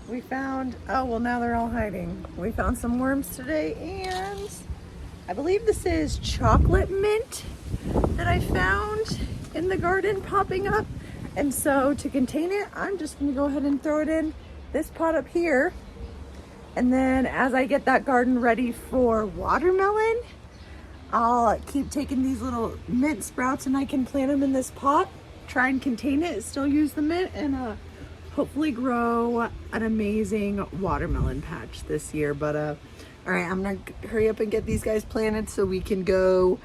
We found, oh, well, now they're all hiding. We found some worms today, and I believe this is chocolate mint that I found in the garden popping up. And so to contain it, I'm just gonna go ahead and throw it in this pot up here. And then as I get that garden ready for watermelon, I'll keep taking these little mint sprouts and I can plant them in this pot, try and contain it, still use the mint, and hopefully grow an amazing watermelon patch this year. But all right, I'm gonna hurry up and get these guys planted so we can go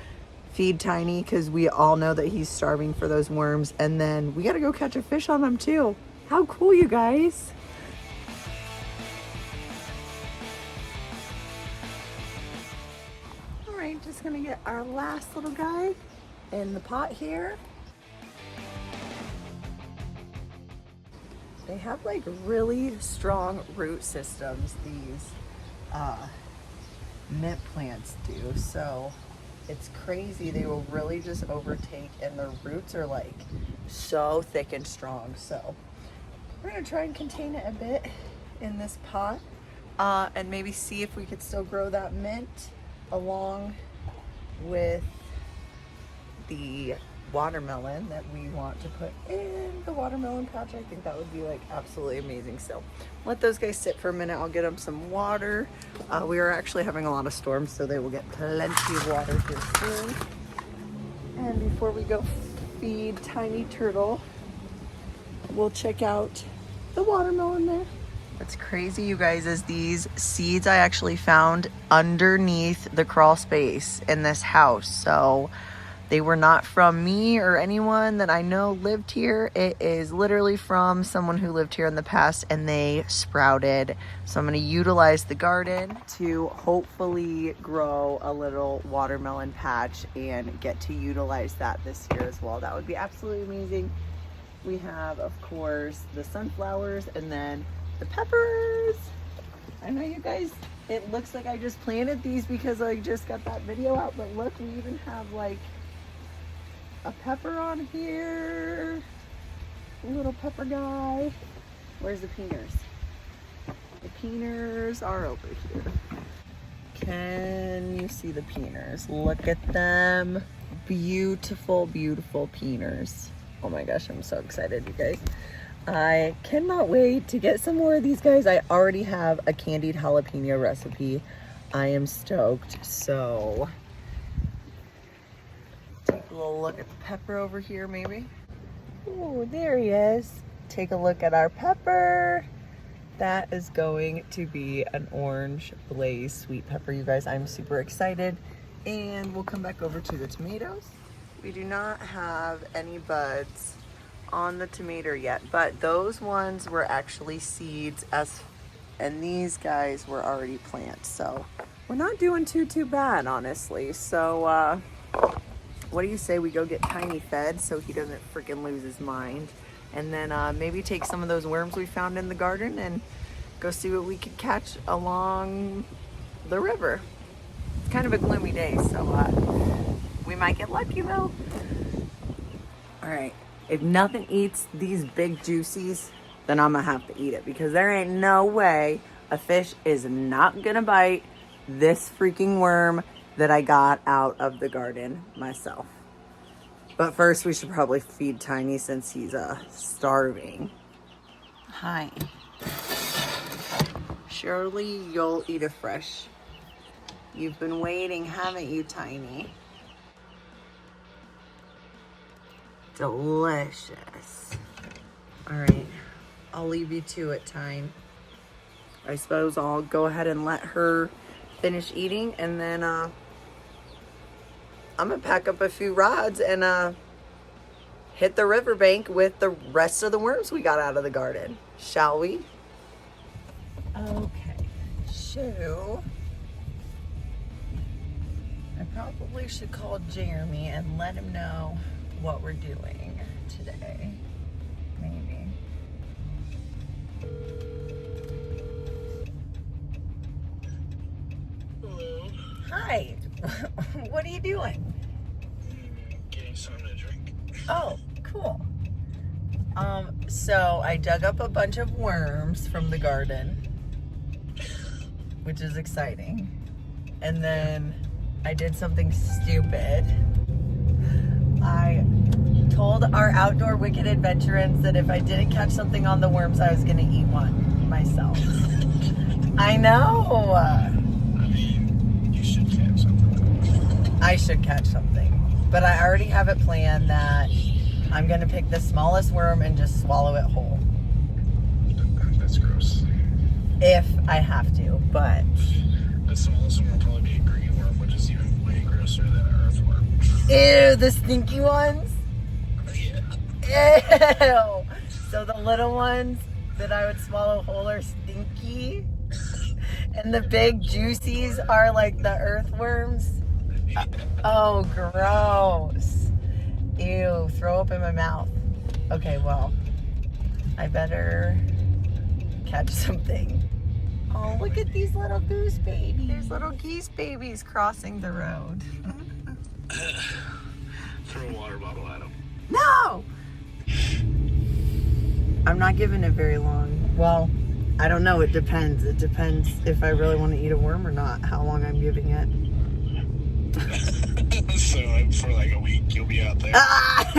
feed Tiny, because we all know that he's starving for those worms, and then we gotta go catch a fish on them too. How cool, you guys. All right, just gonna get our last little guy in the pot here. They have like really strong root systems, these mint plants do. So it's crazy. They will really just overtake, and their roots are like so thick and strong. So we're gonna try and contain it a bit in this pot, and maybe see if we could still grow that mint along with the watermelon that we want to put in the watermelon patch. I think that would be like absolutely amazing. So let those guys sit for a minute. I'll get them some water. We are actually having a lot of storms, so they will get plenty of water here soon. And before we go feed Tiny Turtle, we'll check out the watermelon there. What's crazy, you guys, is these seeds I actually found underneath the crawl space in this house. So they were not from me or anyone that I know lived here. It is literally from someone who lived here in the past, and they sprouted. So I'm going to utilize the garden to hopefully grow a little watermelon patch and get to utilize that this year as well. That would be absolutely amazing. We have, of course, the sunflowers and then the peppers. I know, you guys, it looks like I just planted these because I just got that video out, but look, we even have like a pepper on here, a little pepper guy. Where's the peeners? The peeners are over here. Can you see the peeners? Look at them. Beautiful, beautiful peeners. Oh my gosh, I'm so excited, you guys. I cannot wait to get some more of these guys. I already have a candied jalapeno recipe. I am stoked. So take a little look at the pepper over here, maybe. Oh, there he is. Take a look at our pepper. That is going to be an orange blaze sweet pepper, you guys. I'm super excited. And we'll come back over to the tomatoes. We do not have any buds on the tomato yet, but those ones were actually seeds, and these guys were already plants. So we're not doing too bad, honestly. So what do you say we go get Tiny fed so he doesn't freaking lose his mind, and then maybe take some of those worms we found in the garden and go see what we could catch along the river. It's kind of a gloomy day, so we might get lucky though. All right, if nothing eats these big juicies, then I'm gonna have to eat it, because there ain't no way a fish is not gonna bite this freaking worm that I got out of the garden myself. But first, we should probably feed Tiny since he's starving. Hi. Surely you'll eat a fresh. You've been waiting, haven't you, Tiny? Delicious. All right, I'll leave you to it, Tine. I suppose I'll go ahead and let her finish eating, and then I'm gonna pack up a few rods and hit the riverbank with the rest of the worms we got out of the garden. Shall we? Okay, so I probably should call Jeremy and let him know what we're doing today. Maybe. Hello. Hi. What are you doing? Getting something to drink. Oh, cool. So I dug up a bunch of worms from the garden, which is exciting. And then I did something stupid. I told our outdoor wicked adventurers that if I didn't catch something on the worms, I was gonna eat one myself. I know. I mean, you should catch something. I should catch something. But I already have it planned that I'm gonna pick the smallest worm and just swallow it whole. That's gross. If I have to, but. The smallest one will probably be a green worm, which is even way grosser than an earthworm. Ew, the stinky ones? Yeah. Ew. So the little ones that I would swallow whole are stinky. And the big juicies are like the earthworms. Oh, gross. Ew, throw up in my mouth. Okay, well, I better catch something. Oh, look at these little goose babies. There's little geese babies crossing the road. Throw a water bottle at them. No! I'm not giving it very long. Well, I don't know. It depends. It depends if I really want to eat a worm or not, how long I'm giving it. So for like a week, you'll be out there. Ah!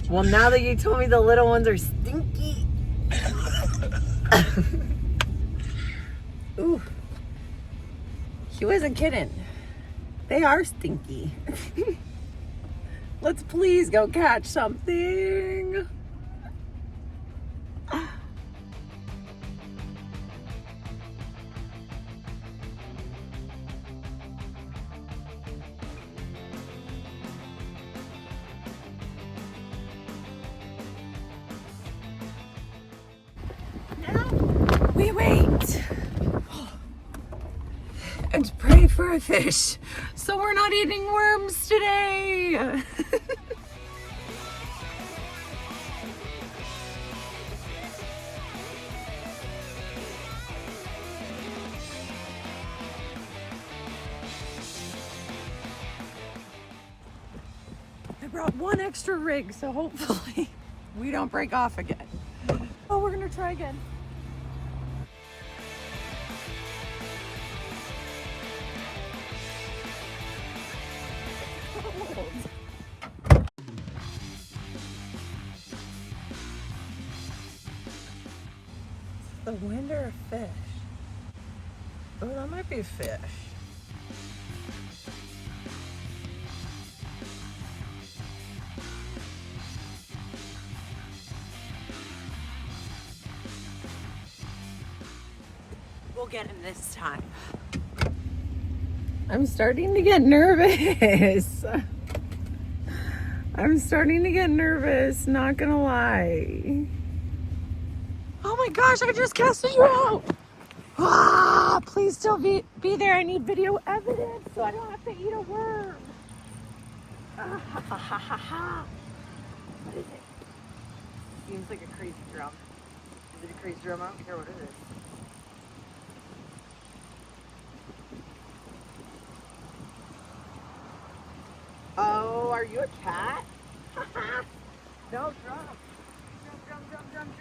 Well, now that you told me the little ones are stinky. Ooh. He wasn't kidding. They are stinky. Let's please go catch something. Now we wait and pray for a fish, so we're not eating worms today. I brought one extra rig, so hopefully we don't break off again. Oh, we're gonna try again. The wind or a fish? Oh, that might be a fish. We'll get him this time. I'm starting to get nervous. I'm starting to get nervous, not gonna lie. Oh my gosh, I just casted you out. Ah, please still be there. I need video evidence so I don't have to eat a worm. Ah, ha, ha, ha, ha, ha. What is it? Seems like a crazy drum. Is it a crazy drum? I don't care what it is. Oh, are you a cat? No, drum.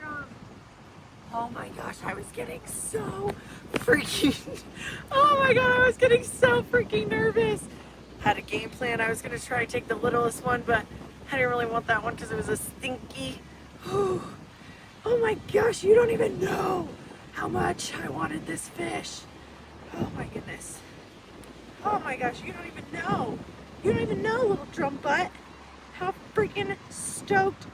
Drum. Oh my gosh, I was getting so freaking, oh my god, I was getting so freaking nervous. Had a game plan. I was going to try to take the littlest one, but I didn't really want that one because it was a stinky. Oh my gosh, you don't even know how much I wanted this fish. Oh my goodness. Oh my gosh, you don't even know. You don't even know, little drum butt, how freaking stoked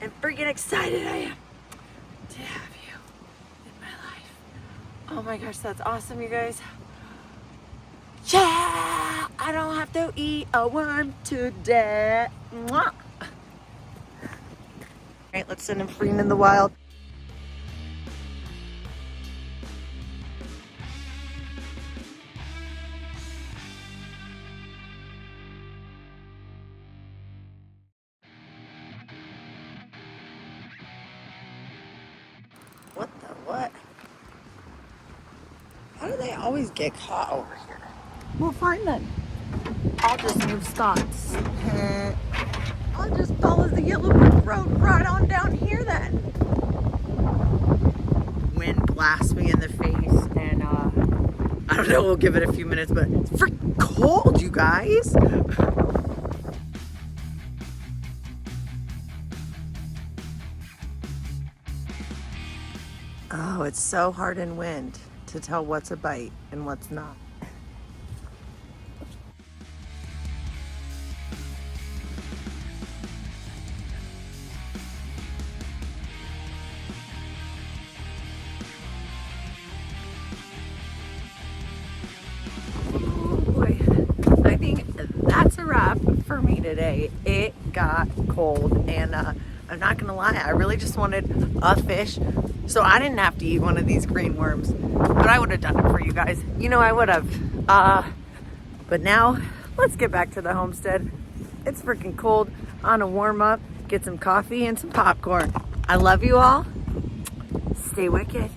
and freaking excited I am to have you in my life. Oh my gosh, that's awesome, you guys. Yeah, I don't have to eat a worm today. Mwah. All right, let's send him freeing in the wild. What the what? How do they always get caught over here? Well, fine then. I'll just move spots. I'll just follow the yellow brick road right on down here then. Wind blasts me in the face, and I don't know, we'll give it a few minutes, but it's freaking cold, you guys. Oh, it's so hard in wind to tell what's a bite and what's not. I think that's a wrap for me today. It got cold, and I'm not gonna lie, I really just wanted a fish, so I didn't have to eat one of these green worms, but I would have done it for you guys. You know I would have. But now, let's get back to the homestead. It's freaking cold. On a warm up, get some coffee and some popcorn. I love you all. Stay wicked.